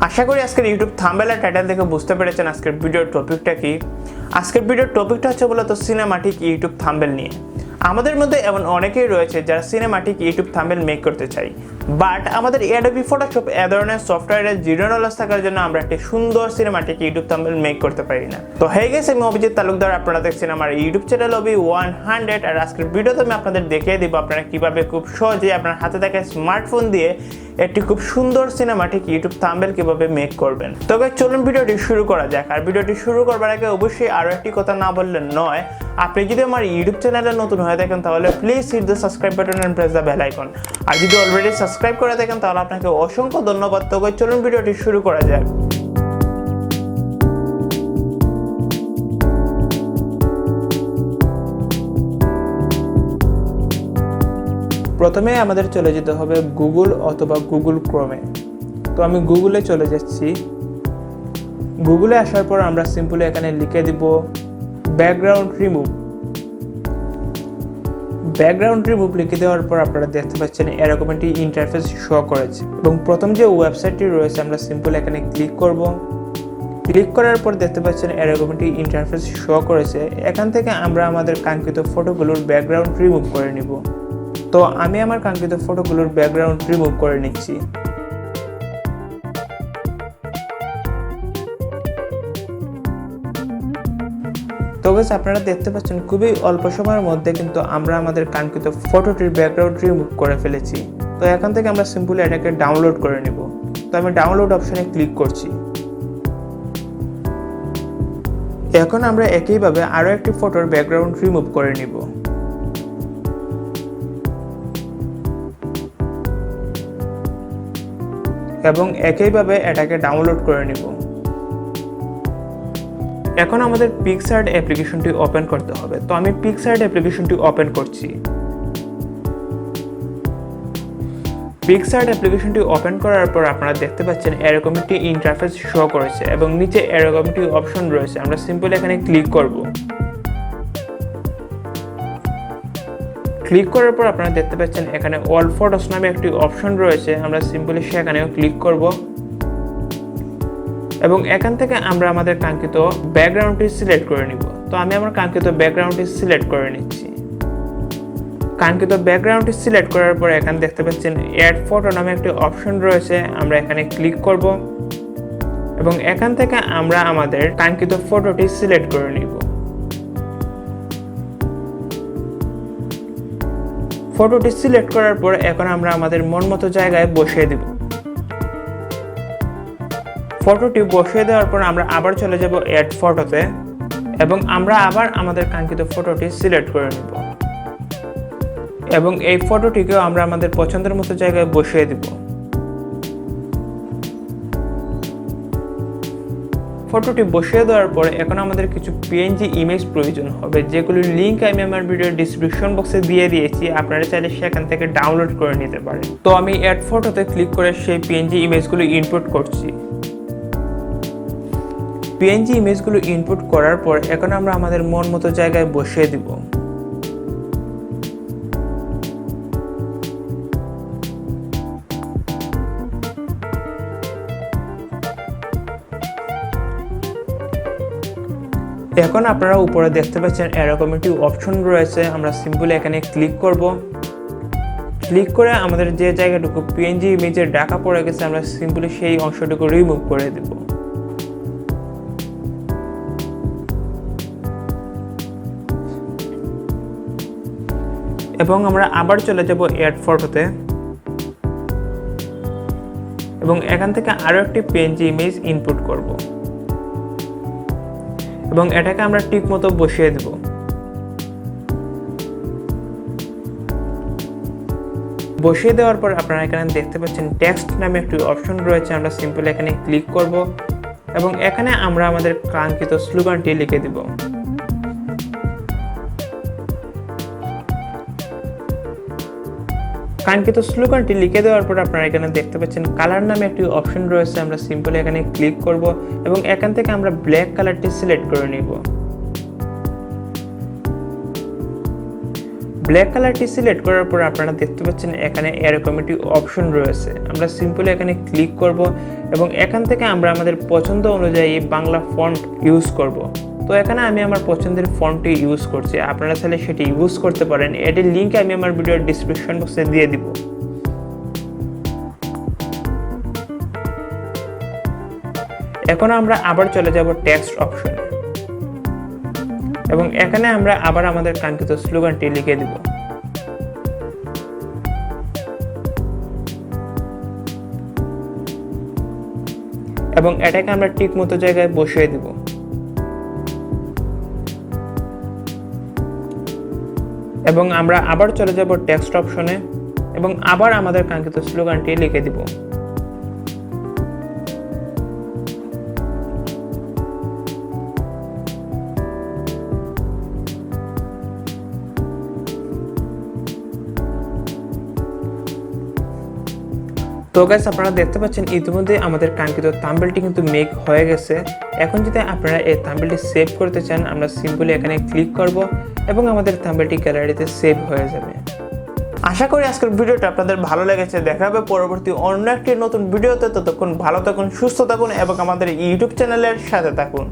আশা করি আজকের YouTube thumbnail আর title দেখে বুঝতে পেরেছেন আজকের ভিডিওর টপিকটা কি। আজকের ভিডিওর টপিকটা হচ্ছে মূলত সিনেমাটিক ইউটিউব থাম্বনেল নিয়ে। আমাদের মধ্যে এমন অনেকেই রয়েছে যারা সিনেমাটিক ইউটিউব থাম্বনেল মেক করতে চাই, বাট আমাদের অ্যাডোবি ফটোশপ এ ধরনের সফটওয়্যারের জিরো নলেজ থাকার জন্য আমরা একটি সুন্দর সিনেমাটিক ইউটিউব থাম্বনেল মেক করতে পারি না। তো হয়ে গেছে, আমি অভিজিৎ তালুকদার, আপনারা দেখছেন আমার ইউটিউব চ্যানেল OB100। আর আজকের ভিডিওতে আমি আপনাদের দেখিয়ে দিব আপনারা কিভাবে খুব সহজে আপনার হাতে থাকা স্মার্টফোন দিয়ে একটি খুব সুন্দর সিনেমাটিক ইউটিউব থাম্বনেল কিভাবে মেক করবেন। তো চলুন ভিডিওটি শুরু করা যাক। আর ভিডিওটি শুরু করবার আগে অবশ্যই আরও একটি কথা না বললে নয়, আপনি যদি আমার ইউটিউব চ্যানেলে নতুন হয়ে থাকেন তাহলে please hit the subscribe button and press the bell icon. আর যদি অলরেডি সাবস্ক্রাইব করে থাকেন তাহলে আপনাকে অসংখ্য ধন্যবাদ। তো চলুন ভিডিওটি শুরু করা যাক। প্রথমে আমাদের চলে যেতে হবে গুগল অথবা গুগল ক্রোমে। তো আমি গুগলে চলে যাচ্ছি। গুগলে আসার পর আমরা সিম্পলি এখানে লিখে দিব ব্যাকগ্রাউন্ড রিমুভ। ব্যাকগ্রাউন্ড রিমুভ লিখে দেওয়ার পর আপনারা দেখতে পাচ্ছেন এরকম একটি ইন্টারফেস শো করেছে এবং প্রথম যে ওয়েবসাইটটি রয়েছে আমরা সিম্পলি এখানে ক্লিক করব। ক্লিক করার পর দেখতে পাচ্ছেন এরকম একটি ইন্টারফেস শো করেছে। এখান থেকে আমরা আমাদের কাঙ্ক্ষিত ফটোগুলোর ব্যাকগ্রাউন্ড রিমুভ করে নিব। তো আমি আমার কাঙ্ক্ষিত ফটোগুলোর ব্যাকগ্রাউন্ড রিমুভ করে নিচ্ছি। তো গাইস, আপনারা দেখতে পাচ্ছেন খুবই অল্প সময়ের মধ্যে কিন্তু আমরা আমাদের কাঙ্ক্ষিত ফটোটির ব্যাকগ্রাউন্ড রিমুভ করে ফেলেছি। তো এখান থেকে আমরা সিম্পলি এটাকে ডাউনলোড করে নিব। তো আমি ডাউনলোড অপশনে ক্লিক করছি। এখন আমরা একইভাবে আরও একটি ফটোর ব্যাকগ্রাউন্ড রিমুভ করে নিব। এবং একইভাবে এটাকে ডাউনলোড করে নিব। এখন আমাদের পিক্সআর্ট অ্যাপ্লিকেশনটি ওপেন করতে হবে। তো আমি পিক্সআর্ট অ্যাপ্লিকেশনটি ওপেন করছি। পিক্সআর্ট অ্যাপ্লিকেশনটি ওপেন করার পর আপনারা দেখতে পাচ্ছেন এরকম একটি ইন্টারফেস শো করেছে এবং নিচে এরকম একটি অপশন রয়েছে। আমরা সিম্পলি এখানে ক্লিক করব। ক্লিক করার পর আপনারা দেখতে পাচ্ছেন এখানে অল ফটোস নামে একটি অপশন রয়েছে। আমরা সিম্পলি সেখানেও ক্লিক করব এবং এখান থেকে আমরা আমাদের কাঙ্ক্ষিত ব্যাকগ্রাউন্ডটি সিলেক্ট করে নিব। তো আমি আমার কাঙ্ক্ষিত ব্যাকগ্রাউন্ডটি সিলেক্ট করে নিচ্ছি। কাঙ্ক্ষিত ব্যাকগ্রাউন্ডটি সিলেক্ট করার পর এখানে দেখতে পাচ্ছেন অ্যাড ফটো নামে একটি অপশন রয়েছে। আমরা এখানে ক্লিক করব এবং এখান থেকে আমরা আমাদের কাঙ্ক্ষিত ফটোটি সিলেক্ট করে নিব। ফটোটি সিলেক্ট করার পর এখন আমরা আমাদের মন মতো জায়গায় বসিয়ে দিব। ফটোটি বসিয়ে দেওয়ার পর আমরা আবার চলে যাব অ্যাড ফটোতে এবং আমরা আবার আমাদের কাঙ্ক্ষিত ফটোটি সিলেক্ট করে নেব এবং এই ফটোটিকেও আমরা আমাদের পছন্দের মতো জায়গায় বসিয়ে দিব। ফটোটি বসিয়ে দেওয়ার পর এখন আমাদের কিছু পিএনজি ইমেজ প্রয়োজন হবে, যেগুলির লিঙ্ক আমি আমার ভিডিওর ডিসক্রিপশন বক্সে দিয়ে দিয়েছি। আপনারা চাইলে সেখান থেকে ডাউনলোড করে নিতে পারেন। তো আমি অ্যাড ফটোতে ক্লিক করে সেই পিএনজি ইমেজগুলো ইনপুট করছি। পিএনজি ইমেজগুলো ইনপুট করার পর এখন আমরা আমাদের মন মতো জায়গায় বসিয়ে দিব। এখন আপনারা উপরে দেখতে পাচ্ছেন এরকম একটি অপশন রয়েছে। আমরা সিম্পলি এখানে ক্লিক করব। ক্লিক করে আমাদের যে জায়গাটুকু পিএনজি ইমেজের ঢাকা পড়ে গেছে আমরা সিম্পলি সেই অংশটুকু রিমুভ করে দেব। এবং আমরা আবার চলে যাব অ্যাড ফটোতে এবং এখান থেকে আরো একটি পিএনজি ইমেজ ইনপুট করব এবং এটাকে আমরা ঠিক মতো বসিয়ে দেব। বসিয়ে দেওয়ার পর আপনারা এখানে দেখতে পাচ্ছেন টেক্সট নামে একটি অপশন রয়েছে। আমরা সিম্পলি এখানে ক্লিক করব এবং এখানে আমরা আমাদের কাঙ্ক্ষিত স্লোগানটি লিখে দিব। কাঙ্ক্ষিত স্লোগানটি লিখে দেওয়ার পর আপনারা এখানে দেখতে পাচ্ছেন কালার নামে একটি অপশন রয়েছে। আমরা সিম্পলি এখানে ক্লিক করব এবং এখান থেকে আমরা ব্ল্যাক কালারটি সিলেক্ট করে নিব। ব্ল্যাক কালারটি সিলেক্ট করার পর আপনারা দেখতে পাচ্ছেন এখানে এরকম একটি অপশন রয়েছে। আমরা সিম্পলি এখানে ক্লিক করব এবং এখান থেকে আমরা আমাদের পছন্দ অনুযায়ী বাংলা ফন্ট ইউজ করব। তো এখানে আমি আমার পছন্দের ফন্টটি ইউজ করছি, আপনারা চাইলে সেটি ইউজ করতে পারেন। এটির লিঙ্ক আমি আমার ভিডিওর ডিসক্রিপশন বক্সে দিয়ে দিব। এখন আমরা আবার চলে যাব টেক্সট অপশনে এবং এখানে আমরা আবার আমাদের কাঙ্ক্ষিত স্লোগানটি লিখে দিব। এবং এটাকে আমরা ঠিক মতো জায়গায় বসিয়ে দিব। এবং আমরা আবার চলে যাব টেক্সট অপশনে এবং আবার আমাদের কাঙ্ক্ষিত স্লোগানটি লিখে দিব। তো গাইস, আপনারা দেখতে পাচ্ছেন ইতিমধ্যে আমাদের কাঙ্ক্ষিত থাম্বনেলটি কিন্তু মেক হয়ে গেছে। এখন যদি আপনারা এই থাম্বনেলটি সেভ করতে চান, আমরা সিম্পলি এখানে ক্লিক করব এবং আমাদের থাম্বনেলটি গ্যালারিতে সেভ হয়ে যাবে। আশা করি আজকের ভিডিওটা আপনাদের ভালো লেগেছে। দেখা হবে পরবর্তী অন্য একটি নতুন ভিডিওতে। ততক্ষণ ভালো থাকুন, সুস্থ থাকুন এবং আমাদের ইউটিউব চ্যানেলের সাথে থাকুন।